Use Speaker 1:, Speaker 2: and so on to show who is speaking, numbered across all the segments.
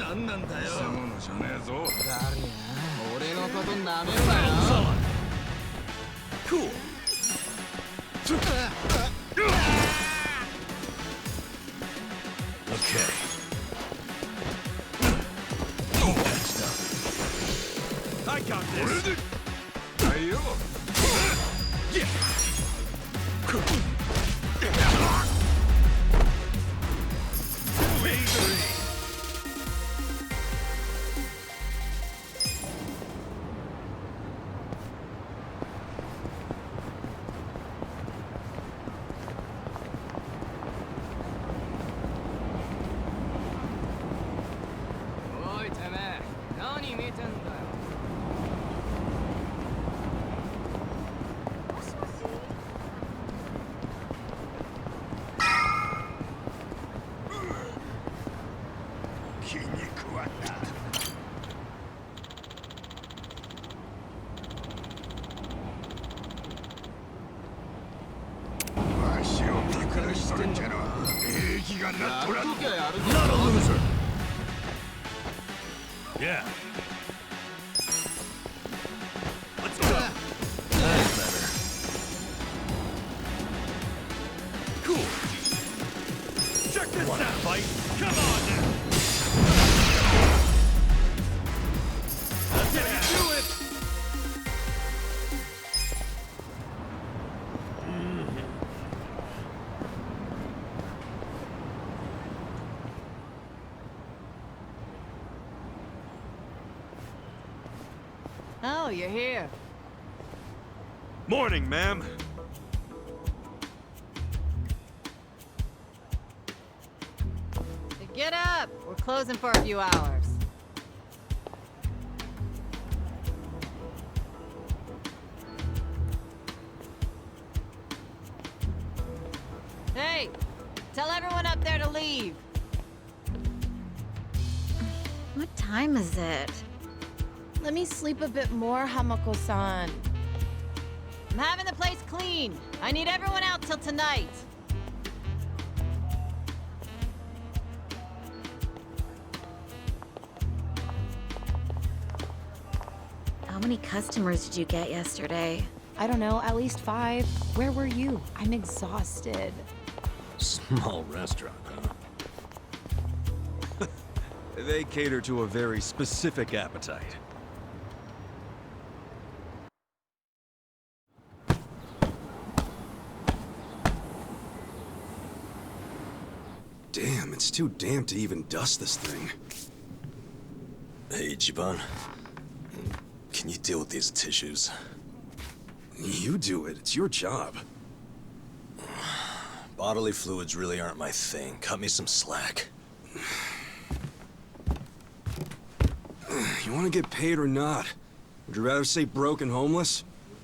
Speaker 1: 何なんだよ。
Speaker 2: 偽物じゃねえぞ。
Speaker 1: ダリア、俺のことなめるなよ。Cool.
Speaker 2: Okay. Next up. I got this. Ayo. Yeah. Yeah. Let's go. That's better. Cool. Check this out, fight. Come on now. That's how you do it.
Speaker 3: Oh, you're here.
Speaker 2: Morning, ma'am.
Speaker 3: Get up! We're closing for a few hours. Hey! Tell everyone up there to leave.
Speaker 4: What time is it?
Speaker 5: Let me sleep a bit more, Hamako-san.
Speaker 3: I'm having the place clean. I need everyone out till tonight.
Speaker 4: How many customers did you get yesterday?
Speaker 5: I don't know, at least 5. Where were you? I'm exhausted.
Speaker 6: Small restaurant, huh? They cater to a very specific appetite.
Speaker 7: Damn, it's too damp to even dust this thing.
Speaker 6: Hey, Ichiban. Can you deal with these tissues?
Speaker 7: You do it. It's your job.
Speaker 6: Bodily fluids really aren't my thing. Cut me some slack.
Speaker 7: You want to get paid or not? Would you rather stay broke and homeless?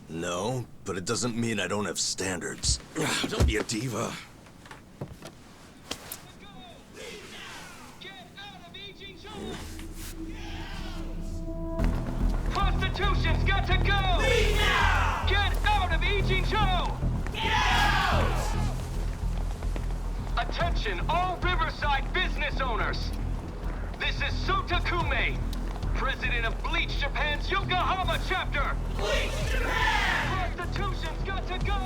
Speaker 6: No, but it doesn't mean I don't have standards.
Speaker 7: Don't be a diva.
Speaker 8: Prostitution's got to go! Leave now! Get out of Ijincho! Get out! Attention, all Riverside business owners! This is Sotakume, president of Bleach Japan's Yokohama chapter! Bleach Japan! Prostitution's got to go!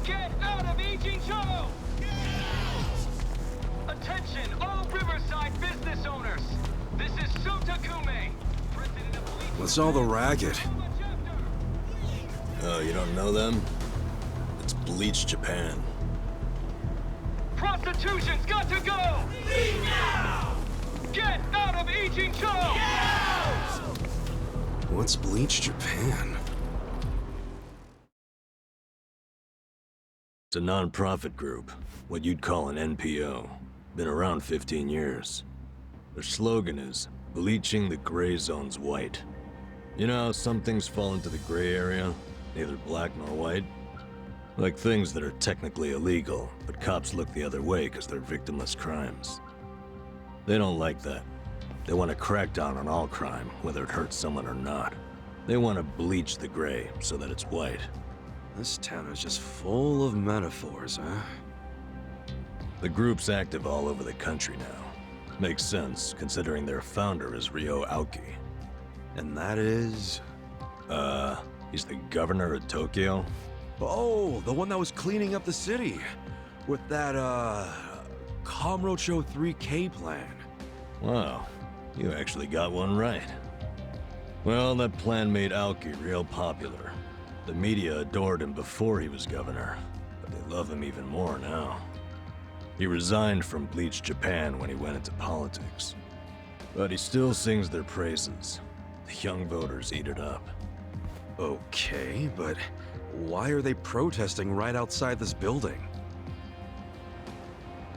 Speaker 8: Get out of Ijincho! Attention, all Riverside business owners! This is Sotakume, president of Bleach...
Speaker 7: What's all the racket?
Speaker 6: Oh, you don't know them? It's Bleach Japan.
Speaker 8: Prostitution's got to go! Leave now! Get out of Ijincho!
Speaker 7: What's Bleach Japan?
Speaker 6: It's a non-profit group, what you'd call an NPO. Been around 15 years. Their slogan is, bleaching the gray zones white. You know how some things fall into the gray area, neither black nor white? Like things that are technically illegal, but cops look the other way because they're victimless crimes. They don't like that. They want to crack down on all crime, whether it hurts someone or not. They want to bleach the gray so that it's white.
Speaker 7: This town is just full of metaphors, huh?
Speaker 6: The group's active all over the country now. Makes sense, considering their founder is Ryo Aoki.
Speaker 7: And that is...
Speaker 6: He's the governor of Tokyo?
Speaker 7: Oh, the one that was cleaning up the city. With that, Kamurocho 3K plan.
Speaker 6: Wow, you actually got one right. Well, that plan made Aoki real popular. The media adored him before he was governor, but they love him even more now. He resigned from Bleach Japan when he went into politics. But he still sings their praises. The young voters eat it up.
Speaker 7: Okay, but why are they protesting right outside this building?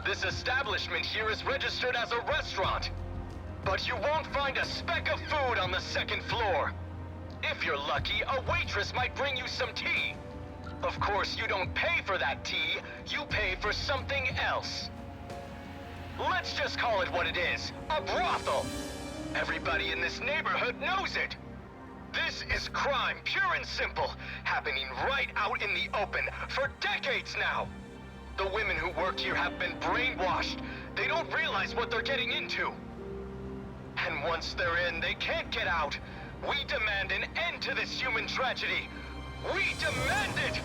Speaker 8: This establishment here is registered as a restaurant. But you won't find a speck of food on the second floor. If you're lucky, a waitress might bring you some tea. Of course, you don't pay for that tea, you pay for something else. Let's just call it what it is, a brothel. Everybody in this neighborhood knows it. This is crime, pure and simple, happening right out in the open for decades now. The women who work here have been brainwashed. They don't realize what they're getting into. And once they're in, they can't get out. We demand an end to this human tragedy. We demand it!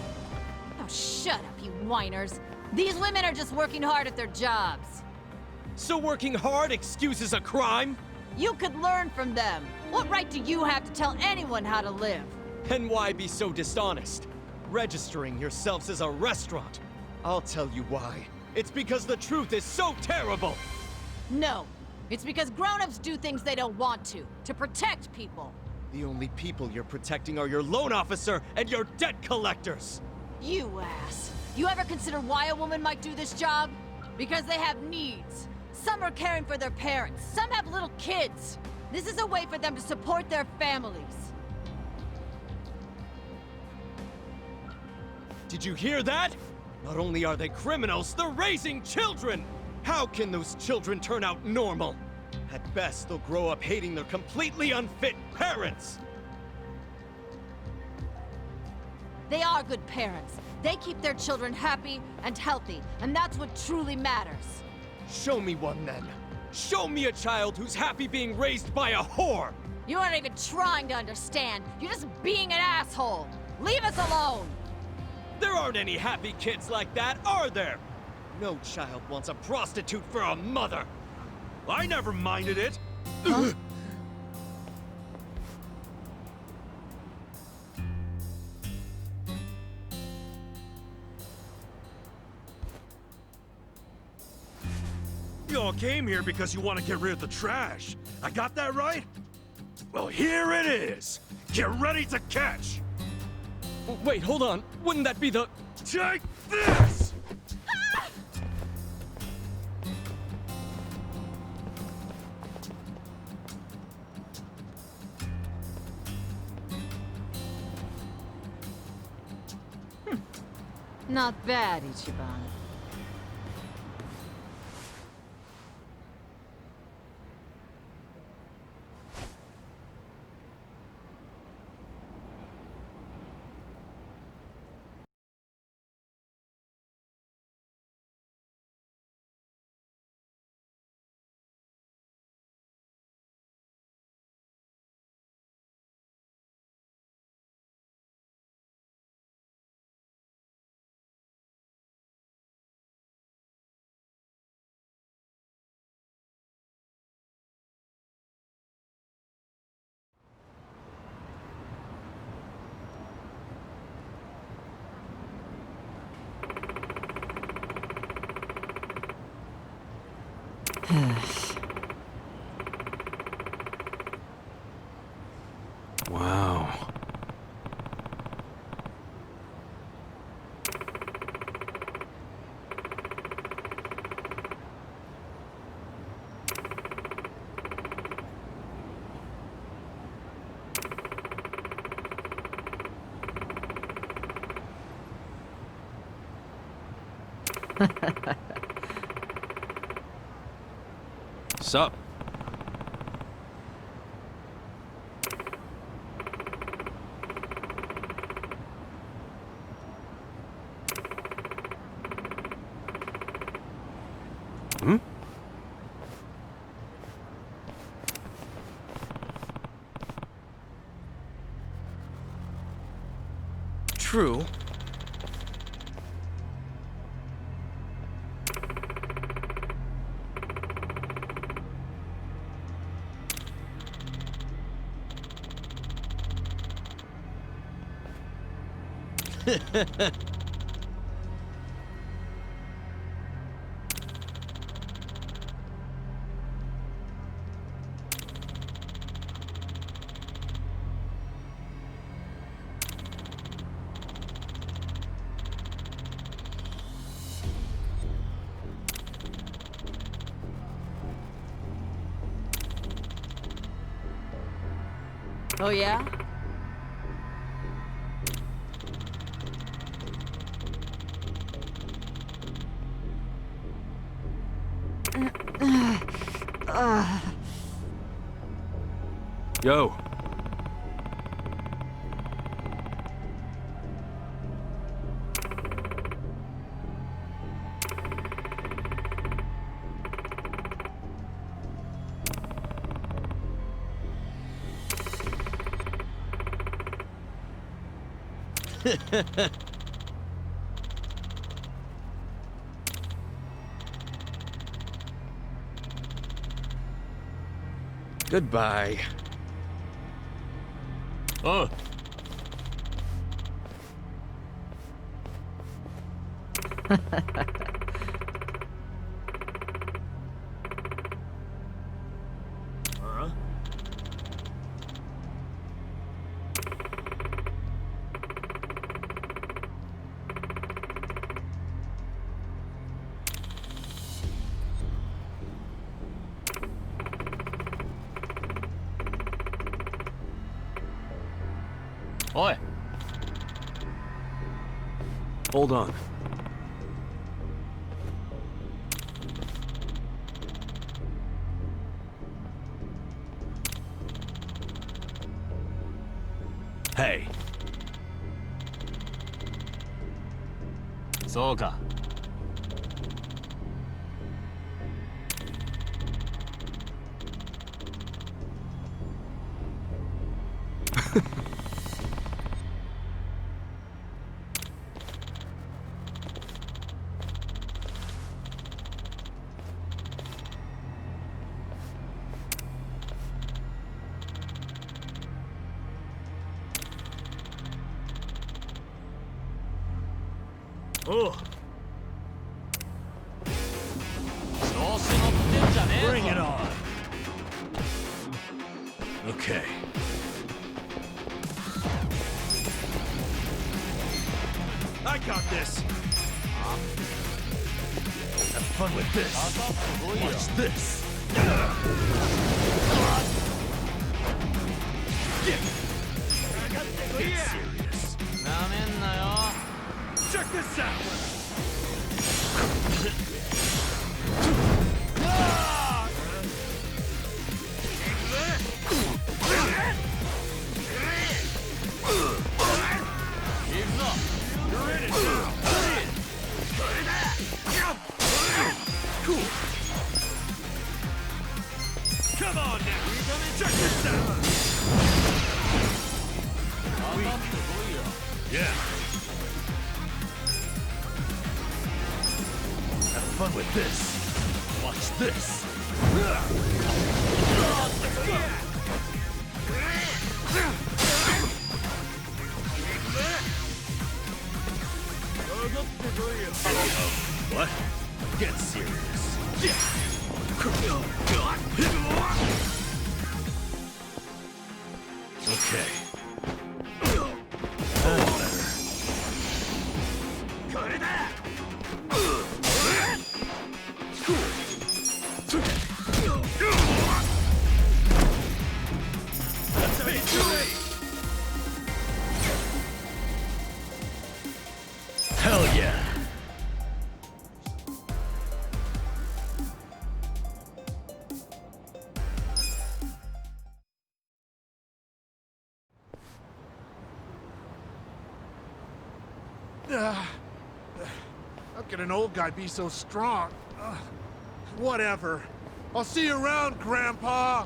Speaker 3: Oh, shut up, you whiners. These women are just working hard at their jobs.
Speaker 2: So working hard excuses a crime?
Speaker 3: You could learn from them. What right do you have to tell anyone how to live?
Speaker 2: And why be so dishonest? Registering yourselves as a restaurant. I'll tell you why. It's because the truth is so terrible!
Speaker 3: No. It's because grown-ups do things they don't want to protect people.
Speaker 2: The only people you're protecting are your loan officer and your debt collectors!
Speaker 3: You ass. You ever consider why a woman might do this job? Because they have needs. Some are caring for their parents. Some have little kids. This is a way for them to support their families.
Speaker 2: Did you hear that? Not only are they criminals, they're raising children! How can those children turn out normal? At best, they'll grow up hating their completely unfit parents!
Speaker 3: They are good parents. They keep their children happy and healthy, and that's what truly matters.
Speaker 2: Show me one then. Show me a child who's happy being raised by a whore!
Speaker 3: You aren't even trying to understand. You're just being an asshole. Leave us alone!
Speaker 2: There aren't any happy kids like that, are there? No child wants a prostitute for a mother! I never minded it!
Speaker 3: Huh?
Speaker 9: You all came here because you want to get rid of the trash. I got that right? Well, here it is. Get ready to catch.
Speaker 2: Wait, hold on. Wouldn't that be the...
Speaker 9: Take this!
Speaker 3: Not bad, Ichiban.
Speaker 7: Wow. Sup? Hmm?
Speaker 2: true.
Speaker 3: Oh yeah?
Speaker 7: Yo.
Speaker 2: Goodbye.
Speaker 6: Oh. Huh? Oi.
Speaker 7: Hold on.
Speaker 6: Hey. そうか。Oh. Bring it on. Okay.
Speaker 9: I got this.
Speaker 6: Have fun with this. Watch this. Get serious.
Speaker 9: Check this out.
Speaker 6: You're in it.
Speaker 9: Cool. Come on now. Check this out.
Speaker 6: Yeah. Have fun with this. Watch this. What? Get serious. Okay. That's better.
Speaker 9: That's how you do it.
Speaker 6: Hell yeah.
Speaker 9: How can an old guy be so strong? Whatever. I'll see you around, Grandpa.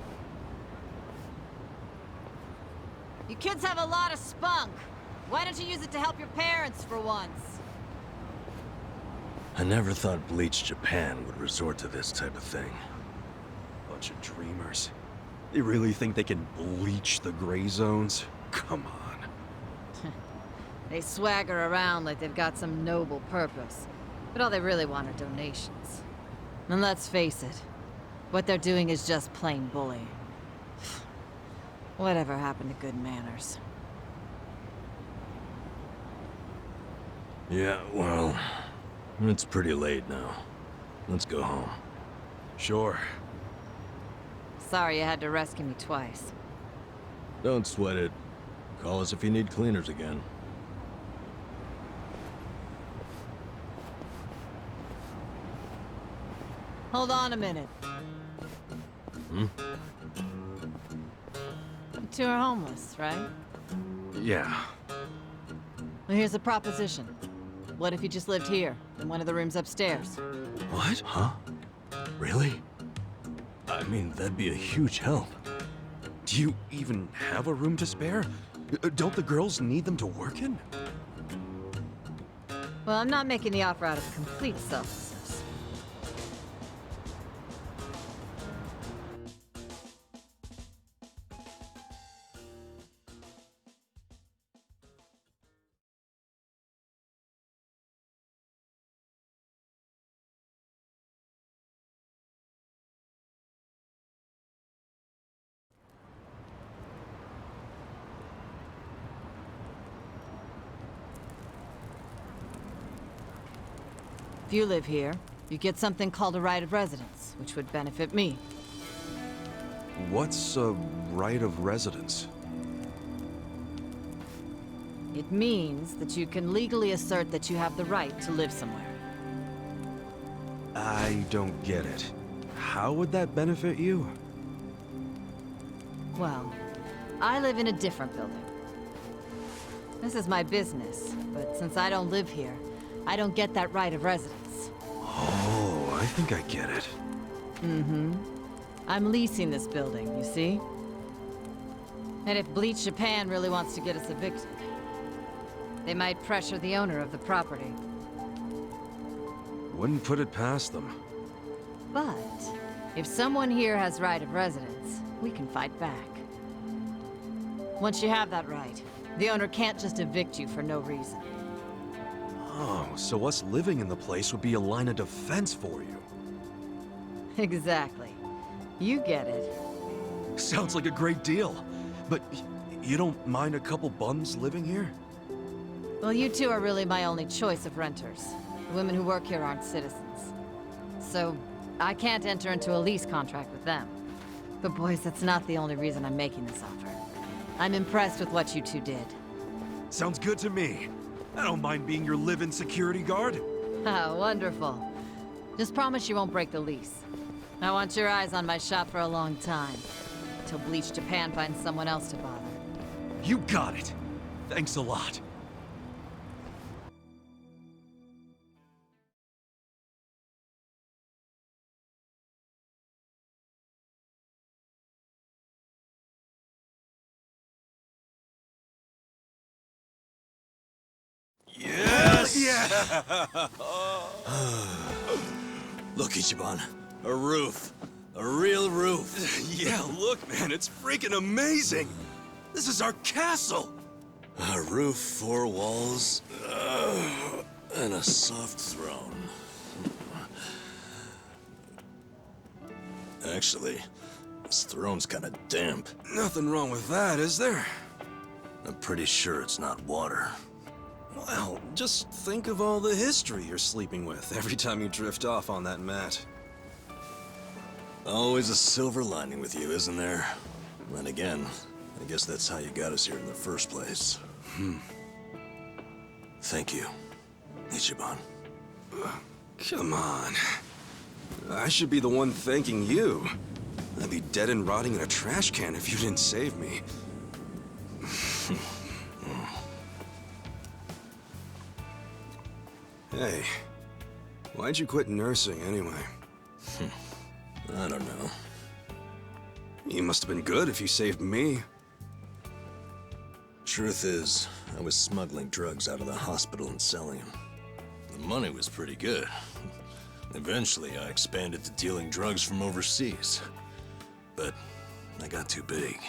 Speaker 3: You kids have a lot of spunk. Why don't you use it to help your parents for once?
Speaker 6: I never thought Bleach Japan would resort to this type of thing.
Speaker 7: Bunch of dreamers. They really think they can bleach the gray zones? Come on.
Speaker 3: They swagger around like they've got some noble purpose. But all they really want are donations. And let's face it, what they're doing is just plain bullying. Whatever happened to good manners?
Speaker 6: Yeah, well, it's pretty late now. Let's go home.
Speaker 7: Sure.
Speaker 3: Sorry you had to rescue me twice.
Speaker 6: Don't sweat it. Call us if you need cleaners again.
Speaker 3: Hold on a minute.
Speaker 6: Hmm?
Speaker 3: You two are homeless, right?
Speaker 7: Yeah.
Speaker 3: Well, here's a proposition. What if you just lived here, in one of the rooms upstairs?
Speaker 6: What? Huh? Really? I mean, that'd be a huge help.
Speaker 7: Do you even have a room to spare? Don't the girls need them to work in?
Speaker 3: Well, I'm not making the offer out of complete selfishness. If you live here, you get something called a right of residence, which would benefit me.
Speaker 7: What's a right of residence?
Speaker 3: It means that you can legally assert that you have the right to live somewhere.
Speaker 7: I don't get it. How would that benefit you?
Speaker 3: Well, I live in a different building. This is my business, but since I don't live here, I don't get that right of residence.
Speaker 7: Oh, I think I get it.
Speaker 3: Mm-hmm. I'm leasing this building, you see? And if Bleach Japan really wants to get us evicted, they might pressure the owner of the property.
Speaker 7: Wouldn't put it past them.
Speaker 3: But if someone here has right of residence, we can fight back. Once you have that right, the owner can't just evict you for no reason.
Speaker 7: Oh, so us living in the place would be a line of defense for you.
Speaker 3: Exactly. You get it.
Speaker 7: Sounds like a great deal. But you don't mind a couple bums living here?
Speaker 3: Well, you two are really my only choice of renters. The women who work here aren't citizens. So, I can't enter into a lease contract with them. But boys, that's not the only reason I'm making this offer. I'm impressed with what you two did.
Speaker 7: Sounds good to me. I don't mind being your live-in security guard.
Speaker 3: Ah, wonderful. Just promise you won't break the lease. I want your eyes on my shop for a long time. Till Bleach Japan finds someone else to bother.
Speaker 7: You got it. Thanks a lot.
Speaker 6: Yes!
Speaker 7: Yeah!
Speaker 6: Look, Ichiban. A roof. A real roof.
Speaker 7: Yeah, look, man, it's freaking amazing! This is our castle!
Speaker 6: A roof, 4 walls, and a soft throne. Actually, this throne's kinda damp.
Speaker 7: Nothing wrong with that, is there?
Speaker 6: I'm pretty sure it's not water.
Speaker 7: Well, just think of all the history you're sleeping with every time you drift off on that mat.
Speaker 6: Always a silver lining with you, isn't there? Then again, I guess that's how you got us here in the first place. Thank you, Ichiban.
Speaker 7: Come on. I should be the one thanking you. I'd be dead and rotting in a trash can if you didn't save me. Hey, why'd you quit nursing anyway?
Speaker 6: I don't know.
Speaker 7: You must have been good if you saved me.
Speaker 6: Truth is, I was smuggling drugs out of the hospital and selling them. The money was pretty good. Eventually, I expanded to dealing drugs from overseas. But I got too big.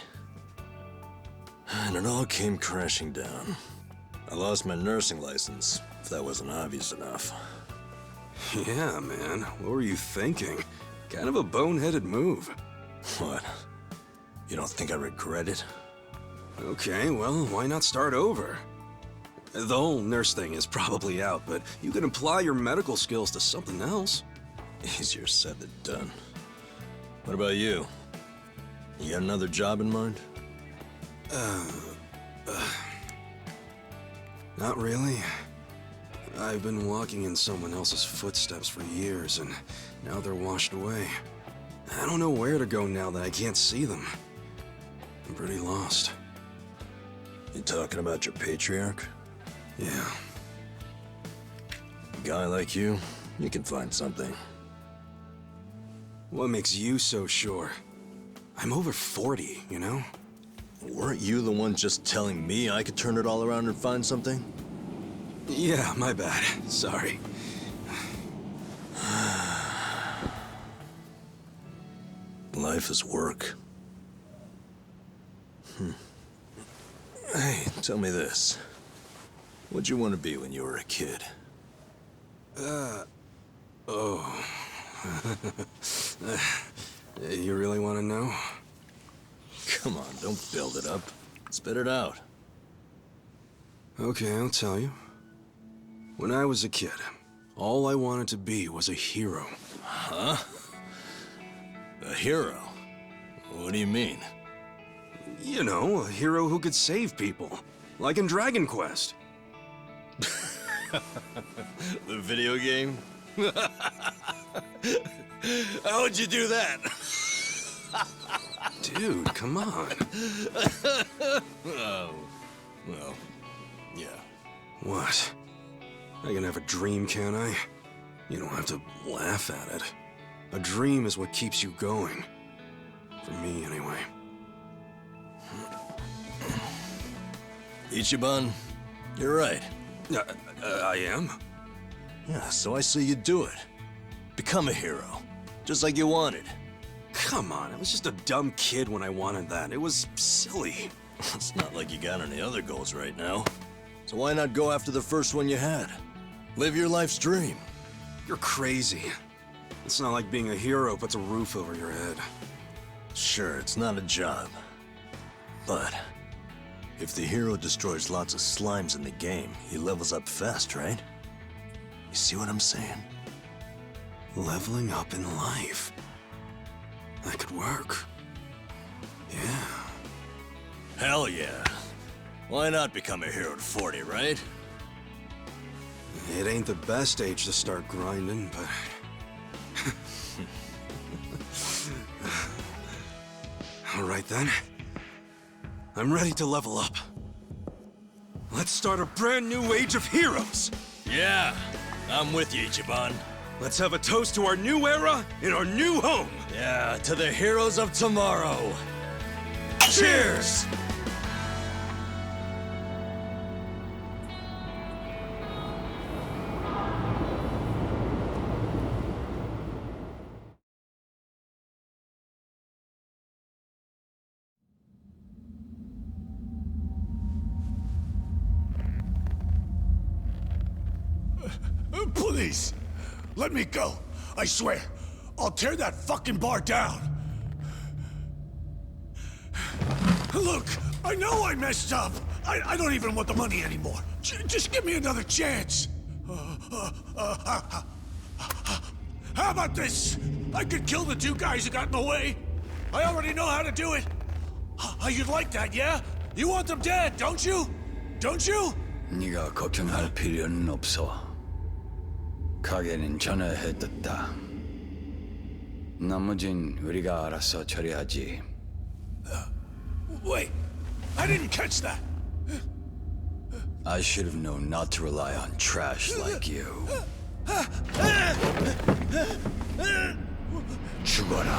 Speaker 6: And it all came crashing down. I lost my nursing license, if that wasn't obvious enough.
Speaker 7: Yeah, man. What were you thinking? Kind of a boneheaded move.
Speaker 6: What? You don't think I regret it?
Speaker 7: Okay, well, why not start over? The whole nurse thing is probably out, but you can apply your medical skills to something else.
Speaker 6: Easier said than done. What about you? You got another job in mind?
Speaker 7: Not really. I've been walking in someone else's footsteps for years, and now they're washed away. I don't know where to go now that I can't see them. I'm pretty lost.
Speaker 6: You talking about your patriarch?
Speaker 7: Yeah.
Speaker 6: A guy like you can find something.
Speaker 7: What makes you so sure? I'm over 40, you know?
Speaker 6: Weren't you the one just telling me I could turn it all around and find something?
Speaker 7: Yeah, my bad. Sorry.
Speaker 6: Life is work. Hey, tell me this. What'd you want to be when you were a kid?
Speaker 7: You really want to know?
Speaker 6: Come on, don't build it up. Spit it out.
Speaker 7: Okay, I'll tell you. When I was a kid, all I wanted to be was a hero.
Speaker 6: Huh? A hero? What do you mean?
Speaker 7: You know, a hero who could save people. Like in Dragon Quest.
Speaker 6: The video game? How'd you do that?
Speaker 7: Dude, come on.
Speaker 6: Oh, well, yeah.
Speaker 7: What? I can have a dream, can't I? You don't have to laugh at it. A dream is what keeps you going. For me, anyway.
Speaker 6: Ichiban, you're right.
Speaker 7: I am?
Speaker 6: Yeah, so I say you do it. Become a hero. Just like you wanted.
Speaker 7: Come on, I was just a dumb kid when I wanted that. It was silly.
Speaker 6: It's not like you got any other goals right now. So why not go after the first one you had? Live your life's dream.
Speaker 7: You're crazy. It's not like being a hero puts a roof over your head.
Speaker 6: Sure, it's not a job. But if the hero destroys lots of slimes in the game, he levels up fast, right? You see what I'm saying?
Speaker 7: Leveling up in life. That could work. Yeah.
Speaker 6: Hell yeah. Why not become a hero at 40, right?
Speaker 7: It ain't the best age to start grinding, but... All right then. I'm ready to level up. Let's start a brand new age of heroes!
Speaker 6: Yeah, I'm with you, Ichiban.
Speaker 7: Let's have a toast to our new era in our new home!
Speaker 6: Yeah, to the heroes of tomorrow. Cheers!
Speaker 9: Please, let me go. I swear, I'll tear that fucking bar down. Look, I know I messed up. I don't even want the money anymore. Just give me another chance. How about this? I could kill the two guys who got in the way. I already know how to do it. You'd like that, yeah? You want them dead, don't you? Don't you?
Speaker 10: 네가 걱정할 필요는 없어. 가게는 전화해뒀다. 나머진 우리가 알아서 처리하지.
Speaker 9: Wait, I didn't catch that.
Speaker 10: I should have known not to rely on trash like you. 죽어라.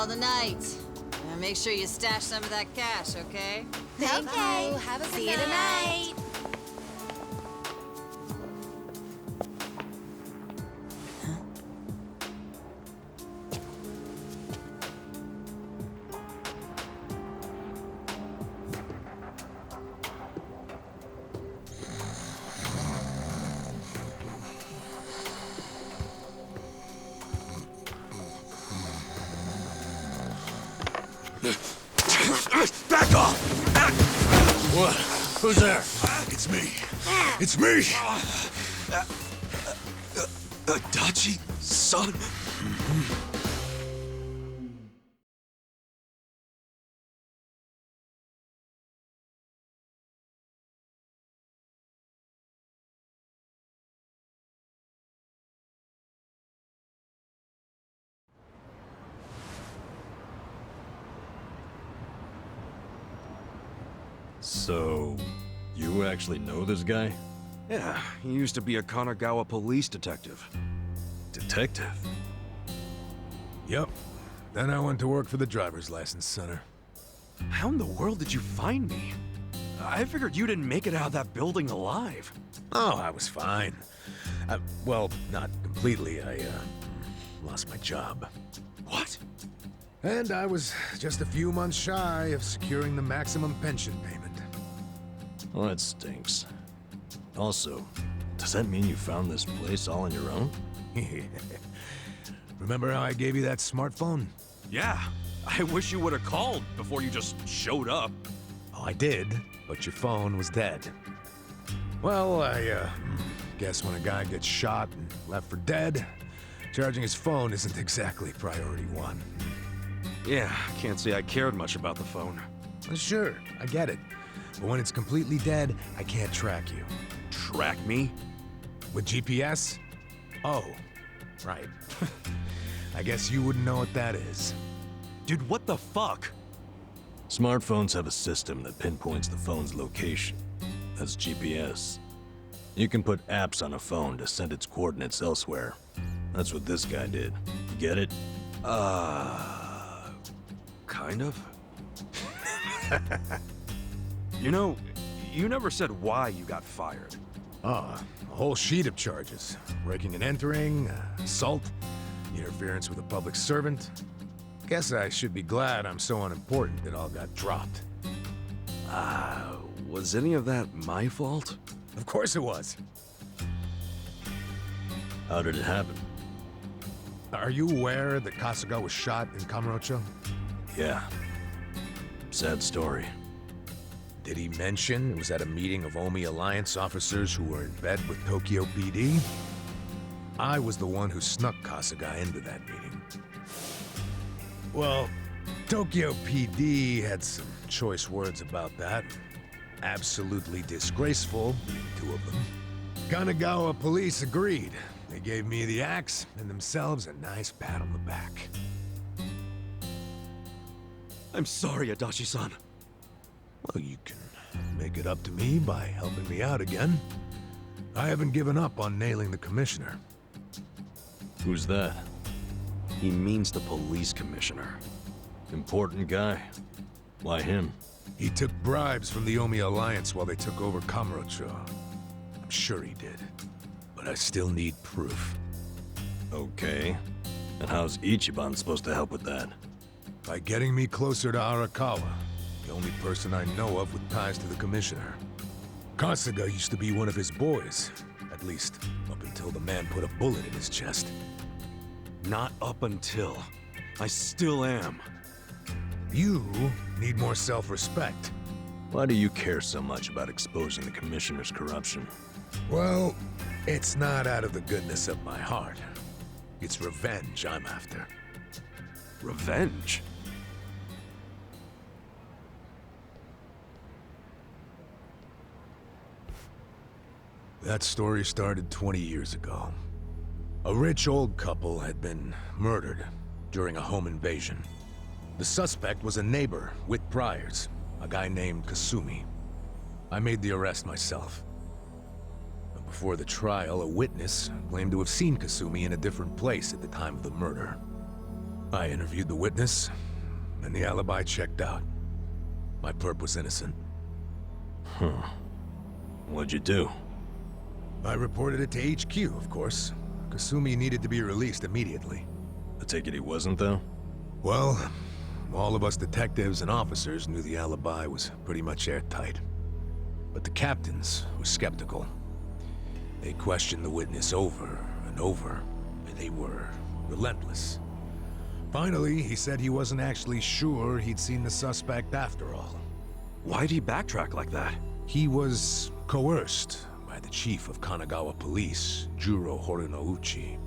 Speaker 3: all the night. And make sure you stash some of that cash, okay?
Speaker 4: Thank you.
Speaker 5: Have a good
Speaker 4: See you tonight.
Speaker 9: Back off!
Speaker 6: What? Who's there?
Speaker 9: It's me. It's me!
Speaker 7: Adachi, son?
Speaker 6: So, you actually know this guy?
Speaker 7: Yeah, he used to be a Kanagawa police detective.
Speaker 6: Detective?
Speaker 11: Yep. Then I went to work for the driver's license center.
Speaker 7: How in the world did you find me? I figured you didn't make it out of that building alive.
Speaker 11: Oh, I was fine. Well, not completely. I lost my job.
Speaker 7: What?
Speaker 11: And I was just a few months shy of securing the maximum pension payment.
Speaker 6: Well, that stinks. Also, does that mean you found this place all on your own?
Speaker 11: Remember how I gave you that smartphone?
Speaker 7: Yeah, I wish you would have called before you just showed up.
Speaker 11: Oh, I did, but your phone was dead. Well, I guess when a guy gets shot and left for dead, charging his phone isn't exactly priority one.
Speaker 7: Yeah, can't say I cared much about the phone.
Speaker 11: Well, sure, I get it. But when it's completely dead, I can't track you.
Speaker 7: Track me?
Speaker 11: With GPS? Oh, right. I guess you wouldn't know what that is.
Speaker 7: Dude, what the fuck?
Speaker 6: Smartphones have a system that pinpoints the phone's location. That's GPS. You can put apps on a phone to send its coordinates elsewhere. That's what this guy did. You get it?
Speaker 7: Kind of. You know, you never said why you got fired.
Speaker 11: A whole sheet of charges. Breaking and entering, assault, interference with a public servant. Guess I should be glad I'm so unimportant it all got dropped.
Speaker 7: Was any of that my fault?
Speaker 11: Of course it was.
Speaker 6: How did it happen?
Speaker 11: Are you aware that Kasuga was shot in Kamurocho?
Speaker 6: Yeah. Sad story.
Speaker 11: Did he mention it was at a meeting of Omi Alliance officers who were in bed with Tokyo PD? I was the one who snuck Kasuga into that meeting. Well, Tokyo PD had some choice words about that. Absolutely disgraceful, two of them. Kanagawa police agreed. They gave me the axe and themselves a nice pat on the back.
Speaker 7: I'm sorry, Adachi-san.
Speaker 11: Well, you can make it up to me by helping me out again. I haven't given up on nailing the commissioner.
Speaker 6: Who's that?
Speaker 7: He means the police commissioner.
Speaker 6: Important guy. Why him?
Speaker 11: He took bribes from the Omi Alliance while they took over Kamurocho. I'm sure he did. But I still need proof.
Speaker 6: Okay. And how's Ichiban supposed to help with that?
Speaker 11: By getting me closer to Arakawa, the only person I know of with ties to the commissioner. Kasuga used to be one of his boys. At least, up until the man put a bullet in his chest.
Speaker 7: Not up until. I still am.
Speaker 11: You need more self-respect.
Speaker 6: Why do you care so much about exposing the commissioner's corruption?
Speaker 11: Well, it's not out of the goodness of my heart. It's revenge I'm after.
Speaker 7: Revenge?
Speaker 11: That story started 20 years ago. A rich old couple had been murdered during a home invasion. The suspect was a neighbor with priors, a guy named Kasumi. I made the arrest myself. But before the trial, a witness claimed to have seen Kasumi in a different place at the time of the murder. I interviewed the witness, and the alibi checked out. My perp was innocent.
Speaker 6: Huh. What'd you do?
Speaker 11: I reported it to HQ, of course. Kasumi needed to be released immediately.
Speaker 6: I take it he wasn't, though?
Speaker 11: Well, all of us detectives and officers knew the alibi was pretty much airtight. But the captains were skeptical. They questioned the witness over and over, and they were relentless. Finally, he said he wasn't actually sure he'd seen the suspect after all.
Speaker 7: Why'd he backtrack like that?
Speaker 11: He was coerced by the chief of Kanagawa Police, Juro Horinouchi.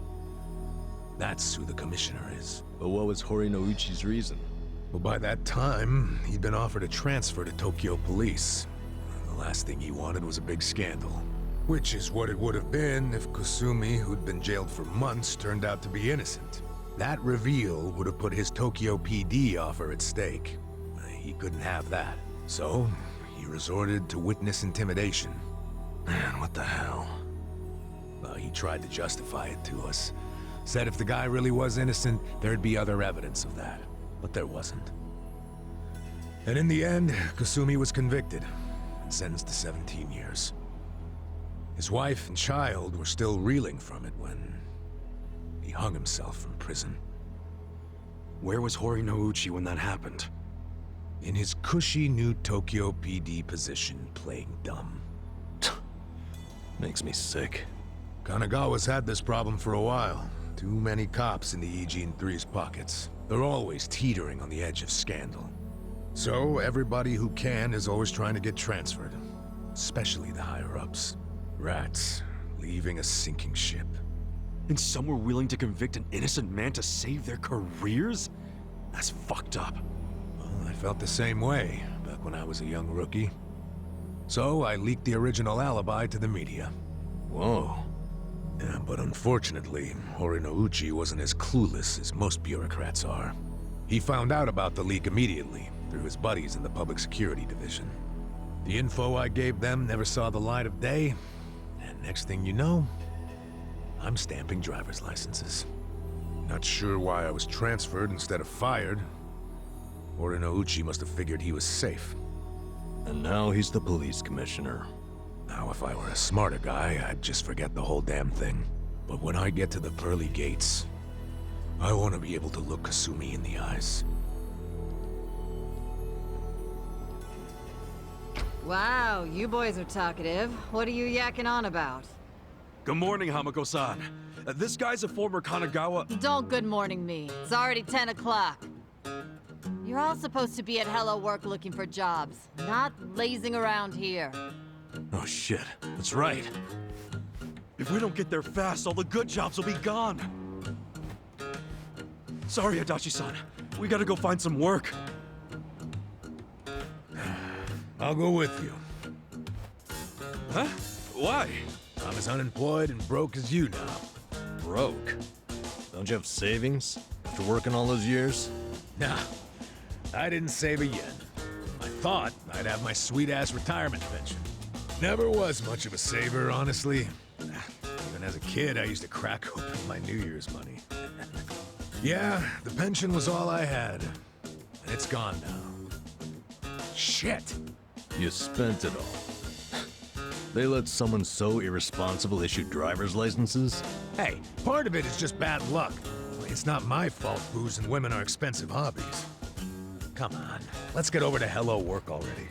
Speaker 11: That's who the commissioner is.
Speaker 6: But what was Horinouchi's reason?
Speaker 11: Well, by that time, he'd been offered a transfer to Tokyo Police. The last thing he wanted was a big scandal. Which is what it would have been if Kasumi, who'd been jailed for months, turned out to be innocent. That reveal would have put his Tokyo PD offer at stake. He couldn't have that. So, he resorted to witness intimidation.
Speaker 6: Man, what the hell?
Speaker 11: Well, he tried to justify it to us. Said if the guy really was innocent, there'd be other evidence of that. But there wasn't. And in the end, Kasumi was convicted and sentenced to 17 years. His wife and child were still reeling from it when he hung himself from prison.
Speaker 7: Where was Horinouchi when that happened?
Speaker 11: In his cushy new Tokyo PD position, playing dumb.
Speaker 6: Makes me sick.
Speaker 11: Kanagawa's had this problem for a while. Too many cops in the Eugene 3's pockets. They're always teetering on the edge of scandal. So everybody who can is always trying to get transferred. Especially the higher-ups. Rats, leaving a sinking ship.
Speaker 7: And some were willing to convict an innocent man to save their careers? That's fucked up.
Speaker 11: Well, I felt the same way back when I was a young rookie. So I leaked the original alibi to the media.
Speaker 6: Whoa.
Speaker 11: Yeah, but unfortunately, Horinouchi wasn't as clueless as most bureaucrats are. He found out about the leak immediately, through his buddies in the Public Security Division. The info I gave them never saw the light of day, and next thing you know, I'm stamping driver's licenses. Not sure why I was transferred instead of fired. Horinouchi must have figured he was safe.
Speaker 6: And now he's the police commissioner.
Speaker 11: Now, if I were a smarter guy, I'd just forget the whole damn thing. But when I get to the pearly gates, I want to be able to look Kasumi in the eyes.
Speaker 3: Wow, you boys are talkative. What are you yakking on about?
Speaker 7: Good morning, Hamako-san. This guy's a former Kanagawa...
Speaker 3: Don't good morning me. It's already 10 o'clock. You're all supposed to be at Hello Work looking for jobs, not lazing around here.
Speaker 6: Oh shit, that's right.
Speaker 7: If we don't get there fast, all the good jobs will be gone. Sorry, Adachi-san. We gotta go find some work.
Speaker 11: I'll go with you.
Speaker 7: Huh? Why?
Speaker 11: I'm as unemployed and broke as you now.
Speaker 6: Broke? Don't you have savings after working all those years?
Speaker 11: Nah, I didn't save a yen. I thought I'd have my sweet-ass retirement pension. Never was much of a saver, honestly. Even as a kid, I used to crack open my New Year's money. Yeah, the pension was all I had. And it's gone now. Shit!
Speaker 6: You spent it all. They let someone so irresponsible issue driver's licenses?
Speaker 11: Hey, part of it is just bad luck. It's not my fault booze and women are expensive hobbies. Come on, let's get over to Hello Work already.